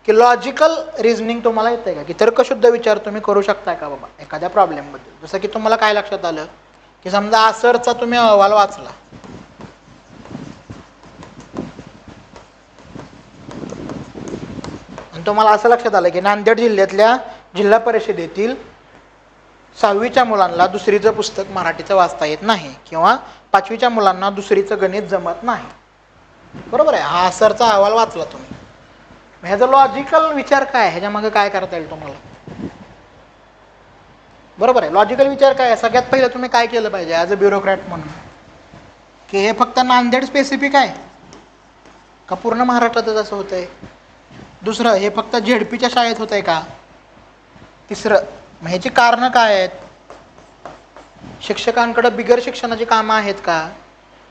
की logical reasoning तुम्हाला येतंय का, की तर्कशुद्ध विचार तुम्ही करू शकताय का बाबा एखाद्या प्रॉब्लेमबद्दल. जसं की तुम्हाला काय लक्षात आलं की समजा आसरचा तुम्ही अहवाल वाचला, आणि तुम्हाला असं लक्षात आलं की नांदेड जिल्ह्यातल्या जिल्हा परिषदेतील 6वीच्या मुलांना दुसरीचं पुस्तक मराठीचं वाचता येत नाही, किंवा 5वीच्या मुलांना दुसरीचं गणित जमत नाही, बरोबर आहे. हा आसरचा अहवाल वाचला तुम्ही. ह्याचा लॉजिकल विचार काय, ह्याच्या मागे काय करता येईल तुम्हाला, बरोबर आहे. लॉजिकल विचार काय आहे, सगळ्यात पहिलं तुम्ही काय केलं पाहिजे ॲज अ ब्युरोक्रॅट म्हणून, की हे फक्त नांदेड स्पेसिफिक आहे का पूर्ण महाराष्ट्रातच असं होतंय. दुसरं, हे फक्त झेडपीच्या शाळेत होतंय का. तिसरं, मग ह्याची कारणं काय आहेत, शिक्षकांकडे बिगर शिक्षणाची कामं आहेत का,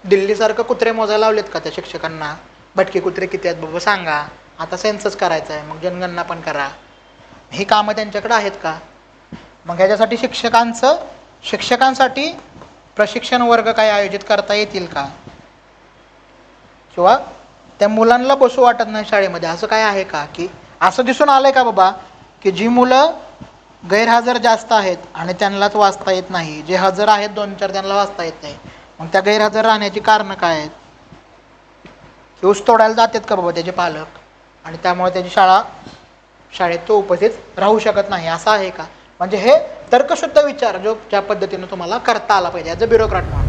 दिल्लीसारखं कुत्रे मोजायला लावलेत का त्या शिक्षकांना, भटके कुत्रे किती आहेत बाबा सांगा, आता सेन्सस करायचं आहे मग जनगणना पण करा, ही कामं त्यांच्याकडे आहेत का. मग ह्याच्यासाठी शिक्षकांसाठी प्रशिक्षण वर्ग काय आयोजित करता येतील का, किंवा त्या मुलांना बसू वाटत नाही शाळेमध्ये असं काय आहे का, की असं दिसून आलंय का बाबा की जी मुलं गैरहजर जास्त आहेत आणि त्यांनाच वाचता येत नाही, जे हजर आहेत 2-4 त्यांना वाचता येत नाही, मग त्या गैरहजर राहण्याची कारणं काय आहेत, की ऊस तोडायला जातात का बाबा त्याचे पालक आणि त्यामुळे त्याची शाळेत तो उपस्थित राहू शकत नाही, असं आहे का. म्हणजे हे तर्कशुद्ध विचार जो ज्या पद्धतीने तुम्हाला करता आला पाहिजे ॲज अ ब्युरोक्रॅट म्हणून.